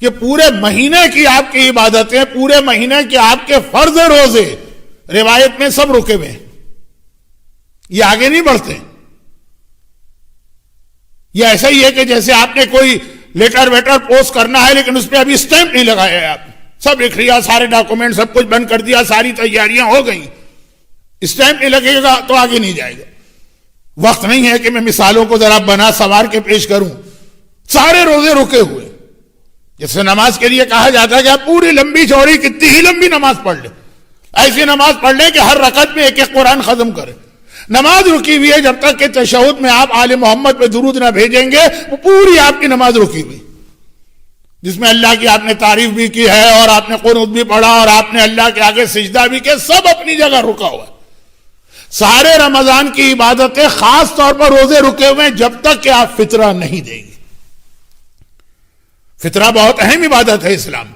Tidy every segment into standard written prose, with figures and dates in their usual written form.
کہ پورے مہینے کی آپ کی عبادتیں، پورے مہینے کے آپ کے فرض روزے روایت میں سب رکے ہوئے ہیں، یہ آگے نہیں بڑھتے. یہ ایسا ہی ہے کہ جیسے آپ نے کوئی لیٹر ویٹر پوسٹ کرنا ہے لیکن اس پہ ابھی اسٹیمپ نہیں لگایا ہے، آپ سب لکھ لیا، سارے ڈاکومنٹ سب کچھ بند کر دیا، ساری تیاریاں ہو گئی، اسٹیمپ نہیں لگے گا تو آگے نہیں جائے گا. وقت نہیں ہے کہ میں مثالوں کو ذرا بنا سوار کے پیش کروں. سارے روزے رکے ہوئے. جیسے نماز کے لیے کہا جاتا ہے کہ آپ پوری لمبی چوڑی کتنی ہی لمبی نماز پڑھ لیں، ایسی نماز پڑھ لیں کہ ہر رکعت میں ایک ایک قرآن ختم کریں. نماز رکی ہوئی ہے جب تک کہ تشہد میں آپ آل محمد پہ درود نہ بھیجیں گے، وہ پوری آپ کی نماز رکی ہوئی، جس میں اللہ کی آپ نے تعریف بھی کی ہے اور آپ نے قنوت بھی پڑھا اور آپ نے اللہ کے آگے سجدہ بھی کیا، سب اپنی جگہ رکا ہوا ہے. سارے رمضان کی عبادتیں خاص طور پر روزے رکے ہوئے ہیں جب تک کہ آپ فطرہ نہیں دیں گے. فطرہ بہت اہم عبادت ہے اسلام،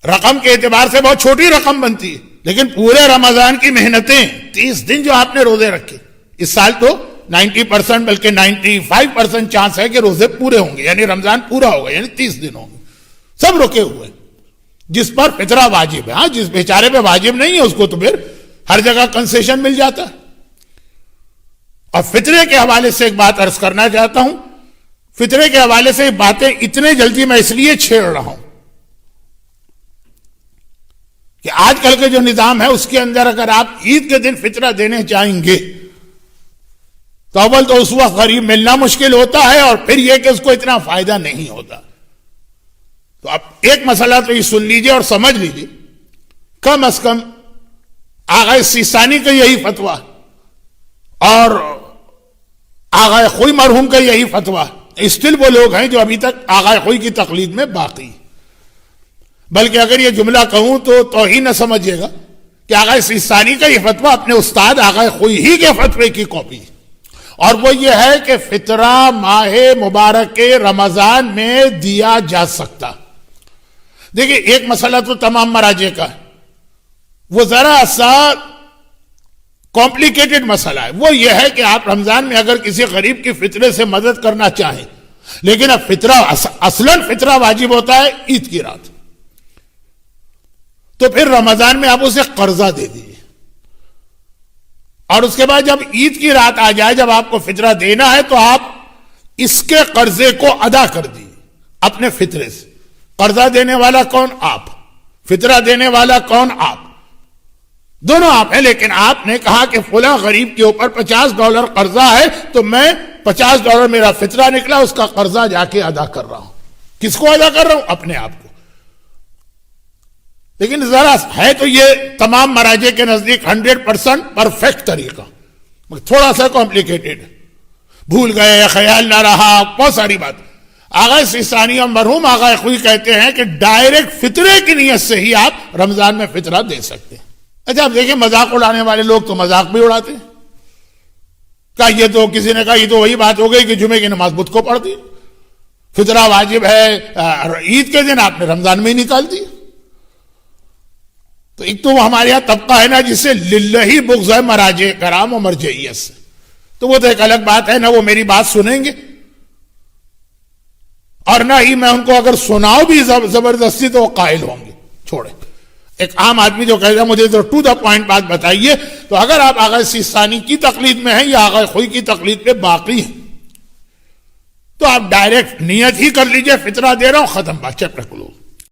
رقم کے اعتبار سے بہت چھوٹی رقم بنتی ہے، لیکن پورے رمضان کی محنتیں 30 دن جو آپ نے روزے رکھے، اس سال تو 90% بلکہ 95% چانس ہے کہ روزے پورے ہوں گے، یعنی رمضان پورا ہوگا، یعنی 30 دن ہوں گے، سب رکے ہوئے جس پر فطرہ واجب ہے. ہاں جس بیچارے پہ واجب نہیں ہے اس کو تو پھر ہر جگہ کنسیشن مل جاتا ہے. اور فطرے کے حوالے سے ایک بات عرض کرنا چاہتا ہوں، فطرے کے حوالے سے باتیں اتنے جلدی میں اس لیے چھیڑ رہا ہوں کہ آج کل کے جو نظام ہے اس کے اندر اگر آپ عید کے دن فطرہ دینے چاہیں گے تو اول تو اس وقت غریب ملنا مشکل ہوتا ہے اور پھر یہ کہ اس کو اتنا فائدہ نہیں ہوتا. تو اب ایک مسئلہ تو یہ سن لیجئے اور سمجھ لیجئے، کم از کم آغا سیستانی کا یہی فتویٰ اور آغا خوئی مرحوم کا یہی فتویٰ، اسٹل وہ لوگ ہیں جو ابھی تک آغا خوئی کی تقلید میں باقی. بلکہ اگر یہ جملہ کہوں تو توہین نہ سمجھیے گا کہ آغا سیستانی کا یہ فتویٰ اپنے استاد آغا خوئی ہی کے فتوے کی کاپی، اور وہ یہ ہے کہ فطرہ ماہ مبارک کے رمضان میں دیا جا سکتا. دیکھیں ایک مسئلہ تو تمام مراجع کا ہے، وہ ذرا سا کمپلیکیٹڈ مسئلہ ہے. وہ یہ ہے کہ آپ رمضان میں اگر کسی غریب کی فطرے سے مدد کرنا چاہیں، لیکن اب فطرہ اصلاً فطرہ واجب ہوتا ہے عید کی رات، تو پھر رمضان میں آپ اسے قرضہ دے دیجیے، اور اس کے بعد جب عید کی رات آ جائے، جب آپ کو فطرہ دینا ہے تو آپ اس کے قرضے کو ادا کر دیجیے اپنے فطرے سے. قرضہ دینے والا کون؟ آپ. فطرہ دینے والا کون؟ آپ. دونوں آپ ہیں، لیکن آپ نے کہا کہ فلاں غریب کے اوپر $50 قرضہ ہے تو میں $50 میرا فطرہ نکلا، اس کا قرضہ جا کے ادا کر رہا ہوں. کس کو ادا کر رہا ہوں؟ اپنے آپ کو. لیکن ذرا ہے تو یہ تمام مراجع کے نزدیک 100% پرفیکٹ طریقہ، تھوڑا سا کمپلیکیٹڈ، بھول گئے، خیال نہ رہا، بہت ساری بات. آغا سیستانی اور مرحوم آغا خوئی کہتے ہیں کہ ڈائریکٹ فطرے کی نیت سے ہی آپ رمضان میں فطرہ دے سکتے ہیں. اچھا اب دیکھیں مذاق اڑانے والے لوگ تو مذاق بھی اڑاتے ہیں. کہا یہ تو کسی نے کہا یہ تو وہی بات ہو گئی کہ جمعے کی نماز بدھ کو پڑھ دی، فطرہ واجب ہے عید کے دن، آپ نے رمضان میں ہی نکال دی. تو ایک تو ہمارے یہاں طبقہ ہے نا جسے للہ بغض ہے مراجع کرام و مرجعیت سے، تو وہ تو ایک الگ بات ہے، نہ وہ میری بات سنیں گے اور نہ ہی میں ان کو اگر سناؤ بھی زبردستی تو وہ قائل ہوں گے. چھوڑے ایک عام آدمی جو کہے گا مجھے تو ٹو دا پوائنٹ بات بتائیے، تو اگر آپ آغا سیستانی کی تقلید میں ہیں یا آغا خوئی کی تقلید پہ باقی ہیں تو آپ ڈائریکٹ نیت ہی کر لیجئے فطرہ دے رہا ہوں، ختم بات، چیپٹر کلوز.